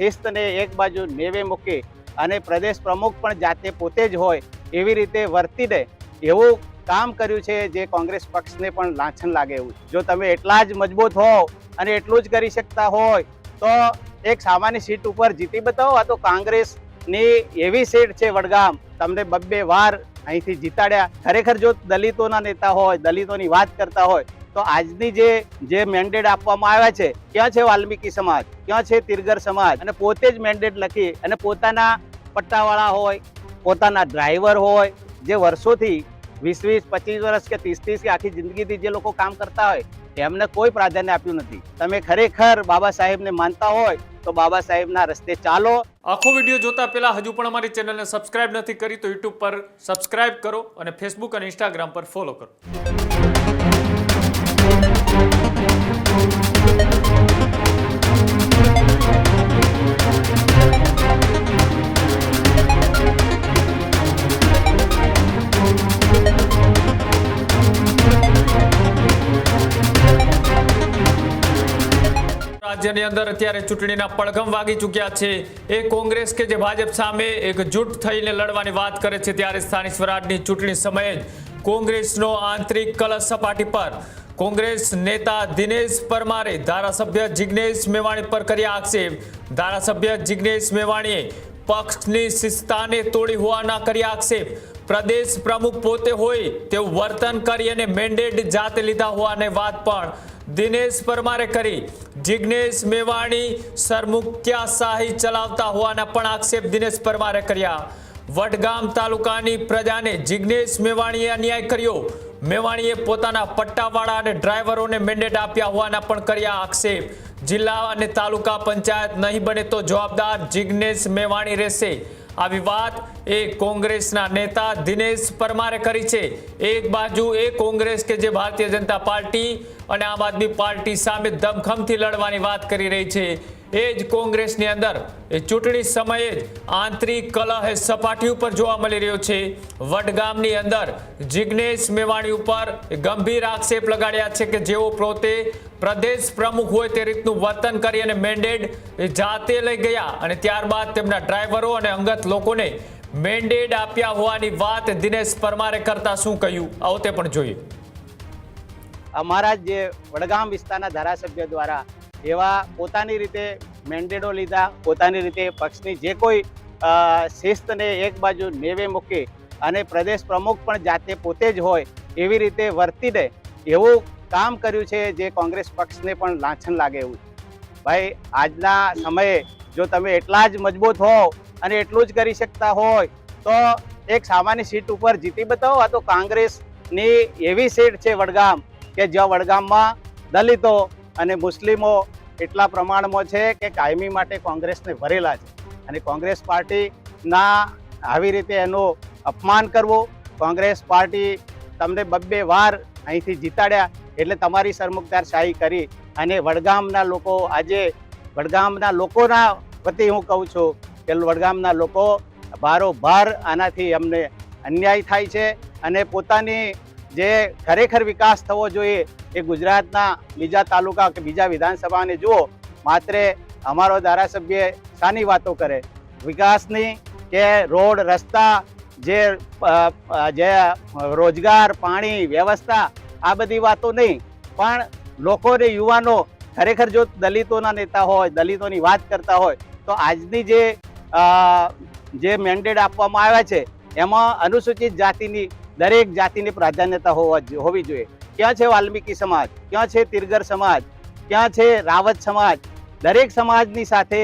શિસ્તને એક બાજુ નેવે મૂકી અને પ્રદેશ પ્રમુખ પણ જાતે પોતે જ હોય એવી રીતે વર્તીને એવું કામ કર્યું છે જે કોંગ્રેસ પક્ષને પણ લાંછન લાગે એવું. જો તમે એટલા જ મજબૂત હો અને એટલું જ કરી શકતા હોય તો એક સામાન્ય સીટ ઉપર જીતી બતાવો. આ તો કોંગ્રેસની એવી સીટ છે વડગામ, તમને 2 વાર અહીંથી જીતાડ્યા. ખરેખર જો દલિતોના નેતા હોય, દલિતોની વાત કરતા હોય તો આજની જે મેન્ડેટ આપવામાં આવ્યા છે, ક્યાં છે વાલ્મીકી સમાજ, ક્યાં છે તિરગર સમાજ? અને પોતે જ મેન્ડેટ લખી અને પોતાના પટ્ટાવાળા હોય, પોતાના ડ્રાઈવર હોય, જે વર્ષોથી 20-25 વર્ષ કે 30 કે આખી જિંદગીથી જે લોકો કામ કરતા હોય એમને કોઈ પ્રાધાન્ય આપ્યું નથી. તમે ખરેખર બાબા સાહેબને માનતા હોય તો બાબા સાહેબના રસ્તે ચાલો. આખો વિડીયો જોતા પહેલા હજુ પણ અમારી ચેનલને સબસ્ક્રાઇબ નથી કરી તો યુટ્યુબ પર સબસ્ક્રાઇબ કરો અને ફેસબુક અને ઇન્સ્ટાગ્રામ પર ફોલો કરો. રાજ્યની અંદર અત્યારે ચૂંટણીના પડઘમ વાગી ચૂક્યા છે. એ કોંગ્રેસ કે જે ભાજપ સામે એકજૂટ થઈને લડવાની વાત કરે છે ત્યારે સ્થાનિક સ્વરાજની ચૂંટણી સમયે જ કોંગ્રેસનો આંતરિક કલહ સપાટી પર. કોંગ્રેસ નેતા દિનેશ પરમારે ધારાસભ્ય જિગ્નેશ મેવાણી પર કર્યા આક્ષેપ. ધારાસભ્ય જિગ્નેશ મેવાણીએ પક્ષની શિસ્તાને તોડી હોવાના કર્યા આક્ષેપ. પ્રદેશ પ્રમુખ પોતે હોય તેવું વર્તન કરી અને મેન્ડેટ જાતે લીધા હોવાની વાત પણ દિનેશ પરમારે કરી. જિગ્નેશ મેવાણી સરમુખ્યાશાહી ચલાવતા હોવાના પણ આક્ષેપ દિનેશ પરમારે કર્યા. વડગામ તાલુકાની પ્રજાને જિગ્નેશ મેવાણીએ અન્યાય કર્યો. મેવાણીએ પોતાના પટ્ટાવાળા અને ડ્રાઈવરોને મેન્ડેટ આપ્યા હોવાના પણ કર્યા આક્ષેપ. જિલ્લા અને તાલુકા પંચાયત નહીં બને તો જવાબદાર જિગ્નેશ મેવાણી રહેશે. આવી વાત એ કોંગ્રેસના નેતા દિનેશ પરમારે કરી છે. એક બાજુ એ કોંગ્રેસ કે જે ભારતીય જનતા પાર્ટી અને આમ આદમી પાર્ટી સામે દમખમથી લડવાની વાત કરી રહી છે, એ જ કોંગ્રેસની અંદર એ ચૂંટણી સમયે જ આંતરિક કલહ સપાટી ઉપર જોવા મળી રહ્યો છે. વડગામની અંદર જિગ્નેશ મેવાણી ઉપર ગંભીર આક્ષેપ લગાડ્યા છે કે જેઓ પોતે પ્રદેશ પ્રમુખ હોય તે રીતનું વર્તન કરી અને મેન્ડેટ જાતે લઈ ગયા અને ત્યારબાદ તેમના ડ્રાઈવરો અને અંગત લોકોને મેન્ડેટ આપ્યા હોવાની વાત દિનેશ પરમારે કરતા શું કહ્યું આવો તે પણ જોઈએ. અમારા જે વડગામ વિસ્તારના ધારાસભ્ય દ્વારા એવા પોતાની રીતે મેન્ડેટો લીધા, પોતાની રીતે પક્ષની જે કોઈ શિસ્તને એક બાજુ નેવે મૂકી અને પ્રદેશ પ્રમુખ પણ જાતે પોતે જ હોય એવી રીતે વર્તીને એવું કામ કર્યું છે જે કોંગ્રેસ પક્ષને પણ લાંછન લાગે એવું. ભાઈ, આજના સમયે જો તમે એટલા જ મજબૂત હો અને એટલું જ કરી શકતા હોય તો એક સામાન્ય સીટ ઉપર જીતી બતાવો. આ તો કોંગ્રેસની એવી સીટ છે વડગામ કે જ્યાં વડગામમાં દલિતો અને મુસ્લિમો એટલા પ્રમાણમાં છે કે કાયમી માટે કોંગ્રેસને ભરેલા છે. અને કોંગ્રેસ પાર્ટીના આવી રીતે એનું અપમાન કરવું, કોંગ્રેસ પાર્ટી તમને 2 વાર અહીંથી જીતાડ્યા એટલે તમારી સરમુખત્યારશાહી કરી અને વડગામના લોકો આજે વડગામના લોકોના વતી હું કહું છું કે વડગામના લોકો ભારોભાર આનાથી અમને અન્યાય થાય છે અને પોતાની જે ખરેખર વિકાસ થવો જોઈએ એ ગુજરાતના બીજા તાલુકા કે બીજા વિધાનસભાને જુઓ, માત્ર અમારો ધારાસભ્ય શાની વાતો કરે? વિકાસની કે રોડ રસ્તા, જે રોજગાર, પાણી, વ્યવસ્થા, આ બધી વાતો નહીં, પણ લોકોને, યુવાનો ખરેખર જો દલિતોના નેતા હોય, દલિતોની વાત કરતા હોય તો આજની જે મેન્ડેટ આપવામાં આવ્યા છે એમાં અનુસૂચિત જાતિની દરેક જાતિની પ્રાધાન્યતા હોવી જોઈએ. ક્યાં છે વાલ્મીકી સમાજ, ક્યાં છે તિરગર સમાજ, ક્યાં છે રાવત સમાજ? દરેક સમાજની સાથે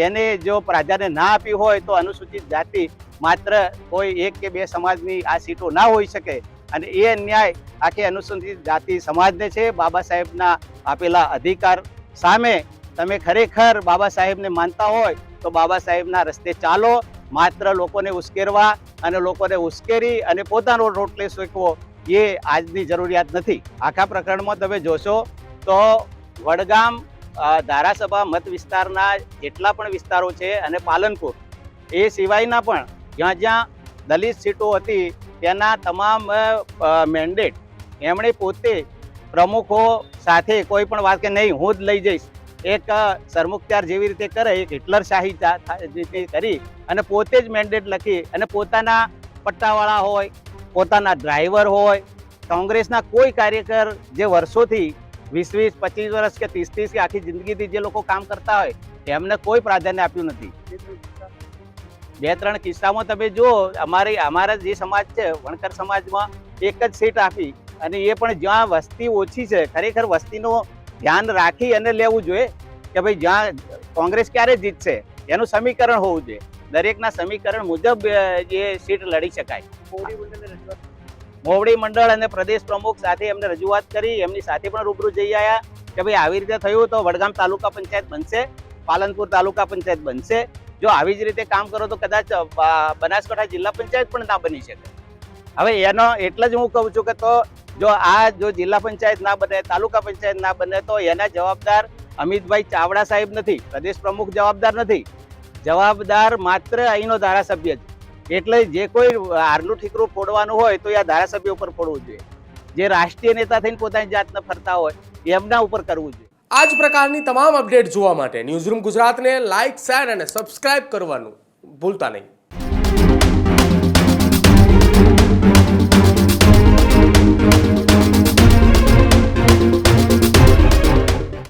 એને જો પ્રાધાન્ય ના આપ્યું હોય તો અનુસૂચિત જાતિ માત્ર કોઈ 1 કે 2 સમાજની આ સીટો ના હોઈ શકે. અને એ અન્યાય આખી અનુસૂચિત જાતિ સમાજને છે. બાબા સાહેબના આપેલા અધિકાર સામે તમે ખરેખર બાબા સાહેબને માનતા હોય તો બાબા સાહેબના રસ્તે ચાલો. માત્ર લોકોને ઉશ્કેરવા અને લોકોને ઉશ્કેરી અને પોતાનો રોટલે શેકવો એ આજની જરૂરિયાત નથી. આખા પ્રકરણમાં તમે જોશો તો વડગામ ધારાસભા મત વિસ્તારના જેટલા પણ વિસ્તારો છે અને પાલનપુર એ સિવાયના પણ જ્યાં દલિત સીટો હતી તેના તમામ મેન્ડેટ એમણે પોતે પ્રમુખો સાથે કોઈ પણ વાત કે નહીં હું જ લઈ જઈશ એક સરમુખત્યાર જેવી રીતે કરે, એક હિટલરશાહી રીતે કરી અને પોતે જ મેન્ડેટ લખી અને પોતાના પટ્ટાવાળા હોય, પોતાના ડ્રાઈવર હોય, કોંગ્રેસના કોઈ કાર્યકર જે વર્ષોથી 20-20, 25 વર્ષ કે 30-30 કે આખી જિંદગીથી જે લોકો કામ કરતા હોય એમને કોઈ પ્રાધાન્ય આપ્યું નથી. 2-3 કિસ્સામાં તમે જુઓ, અમારા જે સમાજ છે વણકર સમાજમાં એક જ સીટ આપી અને એ પણ જ્યાં વસ્તી ઓછી છે. ખરેખર વસ્તીનું ધ્યાન રાખી અને લેવું જોઈએ કે ભાઈ જ્યાં કોંગ્રેસ ક્યારે જીતશે એનું સમીકરણ હોવું જોઈએ. દરેકના સમીકરણ મુજબ એ સીટ લડી શકાય. મોવડી મંડળ અને પ્રદેશ પ્રમુખ સાથે એમને રજૂઆત કરી, એમની સાથે પણ રૂબરૂ જઈ આવ્યા કે ભાઈ આવી રીતે થયું તો વડગામ તાલુકા પંચાયત બનશે, પાલનપુર તાલુકા પંચાયત બનશે. જો આવી જ રીતે કામ કરો તો કદાચ બનાસકાંઠા જિલ્લા પંચાયત પણ ના બની શકે. હવે એનો એટલે જ હું કહું છું કે તો જો જિલ્લા પંચાયત ના બને, તાલુકા પંચાયત ના બને તો એના જવાબદાર અમિતભાઈ ચાવડા સાહેબ નથી, પ્રદેશ પ્રમુખ જવાબદાર નથી. જવાબદાર માત્ર અહીંનો ધારાસભ્ય જ. એટલે જે કોઈ હારનું ઠીકરું ફોડવાનું હોય તો એ ધારાસભ્ય ઉપર ફોડવું જોઈએ. જે રાષ્ટ્રીય નેતા થઈને પોતાની જાતને ફરતા હોય એમના ઉપર કરવું જોઈએ. આ જ પ્રકારની તમામ અપડેટ જોવા માટે ન્યૂઝરૂમ ગુજરાતને લાઇક, શેર અને સબસ્ક્રાઇબ કરવાનું ભૂલતા નહીં.